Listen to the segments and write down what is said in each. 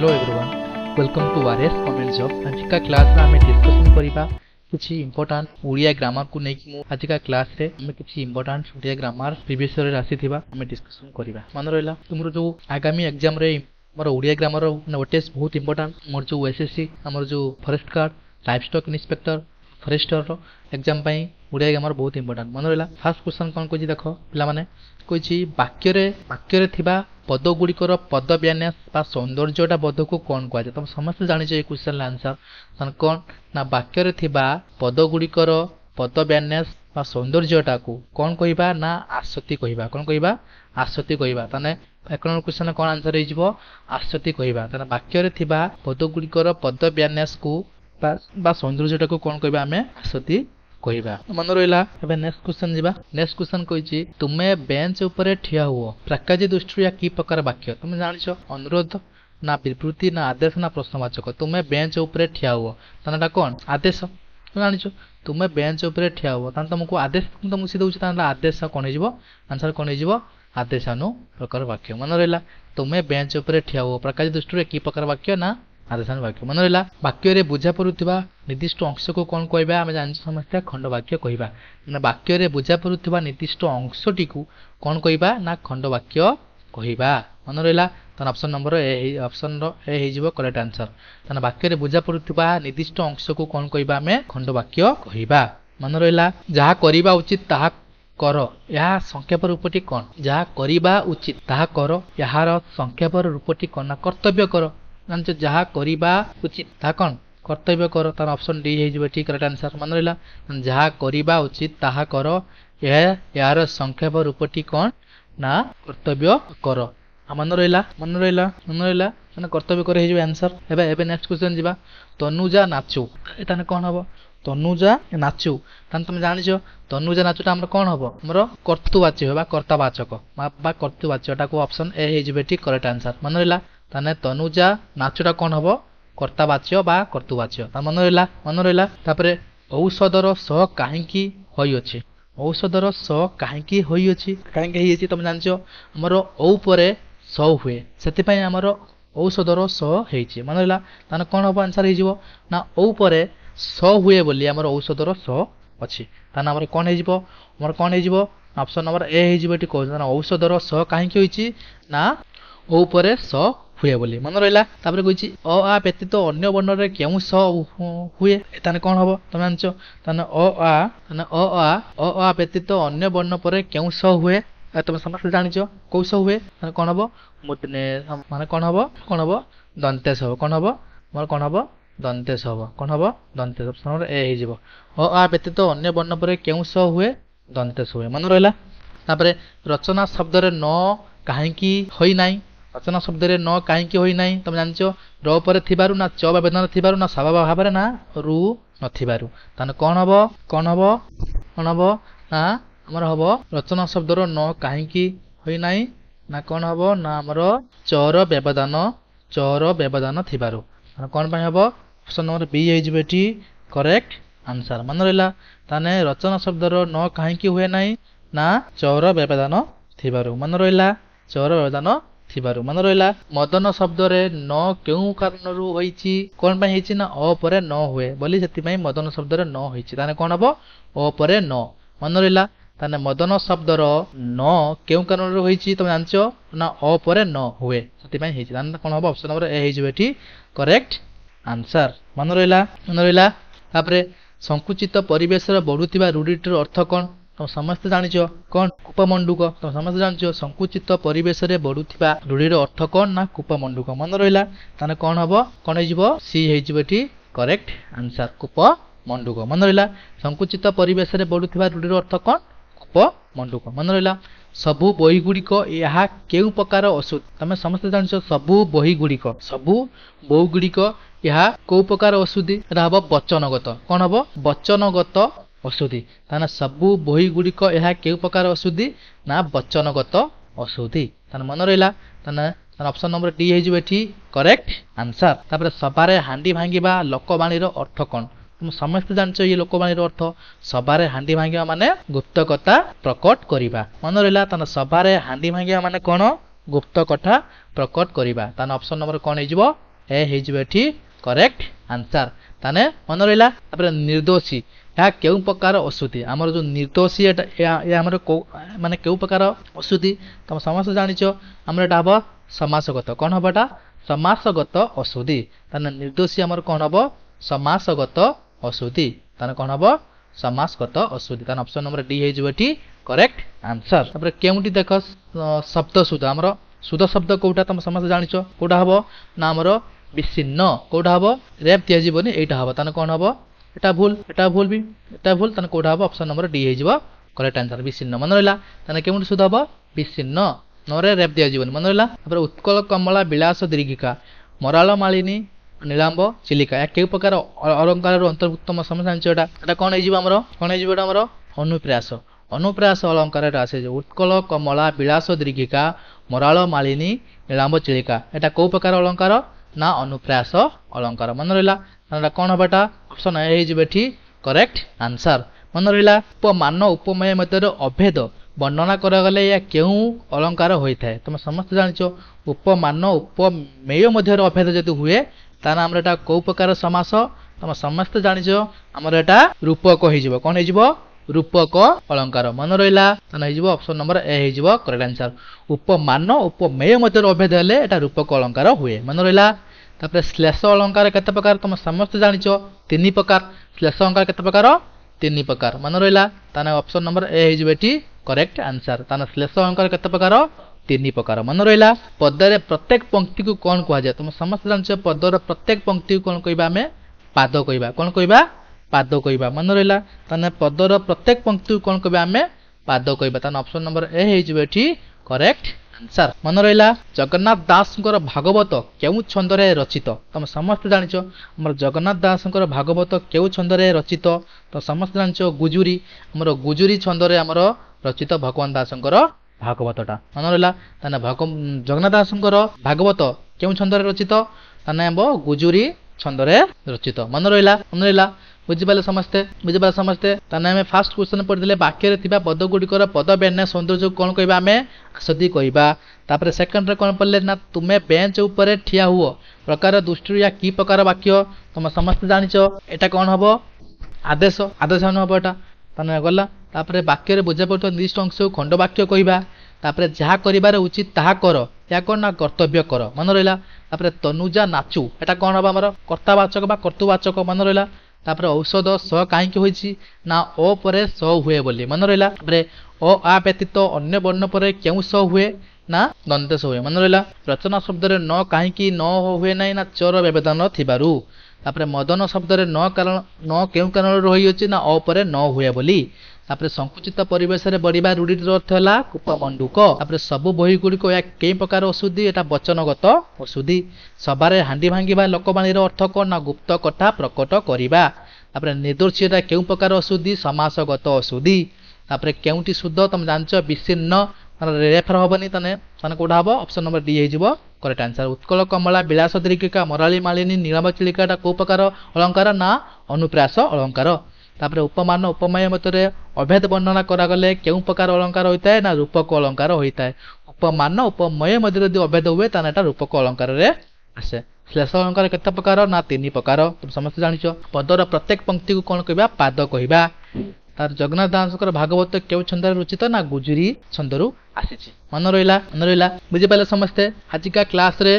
Hello everyone, welcome to RS comment job. आज का class रे हमें डिस्कशन करिबा किछि इंपोर्टेंट ओडिया ग्रामर को नै कि मु आज का क्लास रे हमें किछि इंपोर्टेंट ओडिया ग्रामर प्रीवियस रे रासी थिबा हमें डिस्कशन करिबा। मन रहला तुमरो जो आगामी एग्जाम रे मोर ओडिया ग्रामर नोटिस बहुत इंपोर्टेंट। मोर जो एसएससी हमर जो forest guard livestock inspector forester रो एग्जाम पई ओडिया ग्रामर बहुत इंपोर्टेंट। मन रहला फर्स्ट क्वेश्चन कोन कोछि देखो पिला माने कोछि वाक्य रे थिबा पद गुड़िकर पद विन्यास बा सौंदर्यटा पद को कौन कह तुम समस्त जानी ये क्वेश्चन आंसर कौन ना वाक्य थिबा पद गुड़िकर पद विन्यास बा सौंदर्यटा को कौन कहबा ना आसक्ति कहबा। कौन कहबा आसक्ति कहबा। ताने एक नंबर क्वेश्चन कौन आंसर हो आसक्ति कहबा। ताने वाक्य थिबा पद गुड़िकर पद विन्यास को बा सौंदर्यटा को कौन कहबा आमे आसक्ति कहबा। मन रहा एबे नेक्स्ट क्वेश्चन जीवा। नेक्स्ट क्वेश्चन कहिछि तुमे बेंच ऊपर ठिया हुओ प्राकाजी दृष्टि या की प्रकार वाक्य तुम जानिछो अनुरोध ना विवृत्ति ना आदेश ना प्रश्नवाचक। तुमे बेंच ऊपर ठिया हुओ तानटा कोन आदेश तुम जानिछो। तुमे बेंच ऊपर ठिया हुओ तान तुमको आदेश तुमको सी दउछ तान आदेश कोन हिजबो आंसर कोन हिजबो आदेश अनु प्रकार वाक्य। मन रहा तुमे बेंच ऊपर ठिया हुओ प्राकाजी दृष्टि की प्रकार वाक्य ना आदेशान वाक्य। मन रहा वाक्य रे बुझा परुथिबा निर्दिष्ट अंश को कौन कहबा आमे जानि समस्या खंड वाक्य कहबा। ना वाक्य रे बुझा परुथिबा निर्दिष्ट अंशटी को कौन कहबा ना खंड वाक्य कहबा। मन रहा तन ऑप्शन नंबर ए ऑप्शन रो ए हिजबो करेक्ट आंसर। तन वाक्य रे बुझा परुथिबा निर्दिष्ट अंश को कौन कहबा आमे खंड वाक्य कहबा। मन रहा जहा करिबा उचित ताहा कर या संक्षेप रूपटी कौन जहा करिबा उचित ताहा कर यार संक्षेप रूपटी कौन ना कर्तव्य कर जान जहा करिबा उचित ता कौन कर्तव्य कर तार ऑप्शन डी है ठीक करेक्ट आंसर। मन रहा जहा करिबा उचित ताहा कर यार संक्षेप रूपटी कौन ना कर्तव्य कर। मन रहा माने कर्तव्य कर है आंसर। एबे नेक्स्ट क्वेश्चन जीवा तनुजा नाचू ताने कौन हबो तनुजा नाचू ताने तुम जानिछो तनुजा नाचूटा हमर कौन हबो हमर कर्तृवाच्य होबा कर्तावाचक बा कर्तृवाच्यटा को ऑप्शन ए है ठीक करेक्ट आंसर। मन रहा ताने तनुजा नाचुटा कौन हबो कर्तावाच्य बा कर्तृवाच्य। मन रहा तापरे औषधर स काहेकि होई अछि औषधर स काहेकि होई अछि काहेकि हेई अछि तुम जानछो हमर औ परे स हुए सेति पय हमर औषधर स हेइछि। मन रहा ताने कौन हबो आंसर हेइजिवो ना औ परे स हुए बोली हमर औषधर स अछि ताने हमर कौन हेइजिवो हमर कौन हेइजिवो ऑप्शन नंबर ए हेइजिवो एटी कहन औषधर स काहेकि होइछि ना औ परे स हुए बोली। मन रहा तापर कहिछि अ आ व्यतीत अन्य वर्ण रे केउ स हुए ताने कौन हबो तुम जानछो ताने अ आ व्यतीत अन्य वर्ण परे केउ स हुए तुम समस्त जानिछो को स हुए ताने कौन हबो मुतने माने कौन हबो दंतेस हबो। कौन हबो मोर कौन हबो दंतेस हबो। कौन हबो दंतेस ऑप्शन नंबर ए हे जिवो अ आ व्यतीत अन्य वर्ण परे केउ स हुए दंतेस हुए। मन रहा तापर रचना शब्द रे न काहेकि होई नाही रचना शब्द रे न काहेकि होई नाही तुम जानछो र परे थिबारु ना च व्यवधान थिबारु ना सभा भाबरे ना रु नथिबारु ताने कौन हबो ना हमर हबो रचना शब्द रो न काहेकि होई नाही ना कौन हबो ना हमर चर व्यवधान थिबारु ताने कौन पय हबो ऑप्शन नंबर बी हे जिबेटी करेक्ट आंसर। मन रहा ताने रचना शब्द रो न काहेकि होय नाही ना चर व्यवधान थिबारु। मन रहा चर व्यवधान थिबारु। मन रहा मदन शब्द रे न केउ कारणरु होईछि कोन पय हेछि ना अ परे न हुए बोली सेति पय मदन शब्द रे न होईछि ताने कोन हबो अ परे न। मन रहा ताने मदन शब्द रो न केउ कारणरु होईछि तुम जानछो ना अ परे न हुए सेति पय हेछि ताने कोन हबो ऑप्शन नंबर ए हेछि बेठी करेक्ट आंसर। मन रहा तापरे संकुचित परिवेश रे बढुतिबा रूढिटर अर्थ कोन तुम समस्त जानिछो कौन कूपमंडूक तुम समस्त जानिछो संकुचित परिवेश रे बढुतिबा रूढिर अर्थ कोन ना कूपमंडूक। मन रहा ताने कौन हबो कौन हेजिवो सी हेजिवो एठी करेक्ट आंसर कूपमंडूक। मन रहा संकुचित परिवेश रे बढुतिबा रूढिर अर्थ कोन कूपमंडूक। मन रहा सबु बही गुड़िक या केउ प्रकार औषध तुम समस्त जानिछो सबु बही गुड़िक या को प्रकार औषधि एटा हबो वचनगत। कौन हबो वचनगत औषधि ताना सबु बही गुड़िक यह केउ प्रकार औषधि ना वचनगत औषधि ताना। मन रहा ताना ऑप्शन नंबर डी हे एठी करेक्ट आंसर। तापर सभारे हांडी भांगिबा लोकवाणी रो अर्थ कोन तुम समस्त जानछो ये लोकवाणी रो अर्थ सभारे हांडी भांगिबा माने गुप्त कथा प्रकट करिबा। मन रहा ताना सभारे हांडी भांगिबा माने कोन गुप्त कथा प्रकट करिबा ताना ऑप्शन नंबर कोन हे जिवो ए हेठी करेक्ट आंसर ताने मन रहा तापर निर्दोषी यह केउ प्रकार अशुद्धि आमर जो निर्दोषी आमर माने केउ प्रकार अशुद्धि तुम समस्त जानिच आमर एटा हम समासगत कौन हम एटा समासगत अशुद्धि ताने निर्दोषी आमर कौन हम समासगत अशुद्धि ताने कौन हम समासगत अशुद्धि ताने ऑप्शन नंबर डी हेठी करेक्ट आंसर तापर केउटी देख शब्द शुद्ध आमर शुद्ध शब्द कोटा तुम समस्त जानिच कोटा हम ना आमर विच्छिन्न कोटा हम रेप दिजाबनी एटा हम ताने कौन हम एटा भूल भी एटा भूल ताने कोटा हम ऑप्शन नंबर डी हेजिबो करेक्ट आंसर विच्छिन्न मन रहा ताने केउटी शुद्ध हम विच्छिन्न नरे रेप दिजाबनी मन रहा तापर उत्कल कमला विलास दीर्घिका मराल मालिनी नीलांब चिलिका या केउ प्रकार अलंकार अंतर्भुक्त समस्त जानिच एटा कौन हेजिबो हमर कौन हेजिबो एटा हमर अनुप्रास अनुप्रास अलंकार आसे उत्कल कमला विलास दीर्घिका मराल मालिनी नीलांब चिलिका एटा कौ प्रकार अलंकार ना अनुप्रास अलंकार मन रहा कौन हम एटा ऑप्शन ए हेठी करेक्ट आंसर मन रहा उपमान उपमेय मध्य अभेद वर्णना करागले या केउ अलंकार होता है तुम समस्त जानिच उपमान उपमेय मध्य अभेद जदि हुए ताना आमर एटा कौ प्रकार समास तुम समस्त जानिच आमर एटा रूपक हो कौन हो रूपक अलंकार मन रहा ऑप्शन नंबर ए हो करेक्ट आंसर उपमान उपमेय मध्य अभेद हेले एटा रूपक अलंकार हुए मन रहा तापर श्लेष अलंकार केते प्रकार तुम समस्त जानिच 3 प्रकार श्लेष अलंकार केते प्रकार 3 प्रकार मन रहा ताने ऑप्शन नंबर ए हेठी करेक्ट आंसर ताने श्लेष अलंकार केते प्रकार 3 प्रकार मन रहा पदरे प्रत्येक पंक्ति को कौन कह जाए तुम समस्त जानिच पदर प्रत्येक पंक्ति को कौन कहबा हमें पाद कहबा कौन कहबा पाद कहबा मन रहा ताने पदर प्रत्येक पंक्ति को कौन कहबा हमें पाद कहबा ताने ऑप्शन नंबर ए हेठी करेक्ट आंसर मन रहा जगन्नाथ दास भागवत केउ छंदरे रचित तुम समस्त जानिच हमर जगन्नाथ दास भागवत केउ छंदरे रचित तो समस्त जानिच गुजुरी हमर गुजुरी छंदरे हमर रचित भगवान दासंकर भागवतटा मन रहा ताने जगन्नाथ दासंकर भागवत केउ छंदरे रचित ताने हम गुजुरी छंदरे रचित मन रहा बुझिपारे समस्ते ताने हमें फास्ट क्वेश्चन पढ़िले वाक्य थिबा पद गुडिकर पद व्यंजन सौंदर्य कौन कहबा हमें आसदी कहबा तापर सेकंड रे कौन पढ़ले ना तुमे बेंच ऊपर ठिया हुओ प्रकार दृष्टि या की प्रकार वाक्य तुम समस्त जानिच एटा कौन हबो आदेश आदेश हबो एटा ताने गला तापर वाक्य रे बुझा पड़तो निर्दिष्ट अंश खंड वाक्य कहबा तापर जहा करिबार उचित ताहा कर या कौन ना कर्तव्य कर मन रहा तापर तनुजा नाचू एटा कौन हबो हमर कर्तावाचक बा कर्तुवाचक मन रहा तापर औषध स कहीं होइछि ना ओ परे स हुए बोली मन रहा ओ आ व्यतीत अन्य वर्ण पर क्यों स हुए ना दंतेश हुए मन रहा रचना शब्द रे न कहीं न हुए ना ना चर व्यवधान थिबारु तापर मदन शब्द रे न कारण न केउ कारण रही अछि ना ओ परे न हुए बोली तापर संकुचित परिवेश रे बढ़िबा रूढ़िर अर्थ है कूपमंडूक तापर सब बही गुड़िक या कई प्रकार अशुद्धि एटा वचनगत अशुद्धि सभारे हांडी भांगिबा लोकवाणीर अर्थ कौन ना गुप्त कथा प्रकट करिबा तापर निर्दोषी एटा केउ प्रकार अशुद्धि समासगत अशुद्धि तापर केउटी शुद्ध तुम जानछ विच्छिन्न रेफर हबनी तने कोडा हबो ऑप्शन नंबर डी हेजिबो करेक्ट आंसर उत्कल कमला विलास दीर्घिका मराली मालिनी नीलांब चिलिकाटा को प्रकार अलंकार ना अनुप्रास अलंकार तापर उपमान उपमेय मते अभेद वर्णना करागले केउ प्रकार अलंकार होता है ना रूपक अलंकार होता है उपमान उपमेय मते यदि अभेद हुए ताने एटा रूपक अलंकार रे आसे श्लेष अलंकार केते प्रकार ना 3 प्रकार तुम समस्त जानिछ पदर प्रत्येक पंक्ति को कोन कहबा पाद कहबा तार जगन्नाथ दासकर भागवत केउ छंदरे रचित ना गुजुरी छंदरु आसीछि मन रहिला बुझि पाले समस्ते आजिका क्लास रे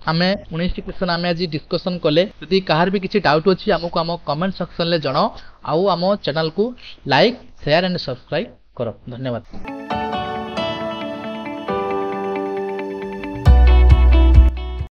आमे 19 क्वेश्चन आमे आज डिस्कशन कले यदि कहार भी किछि डाउट अछि हमको हम कमेंट सेक्शन ले जणाओ आउ हम चैनल को लाइक शेयर एंड सब्सक्राइब करो धन्यवाद।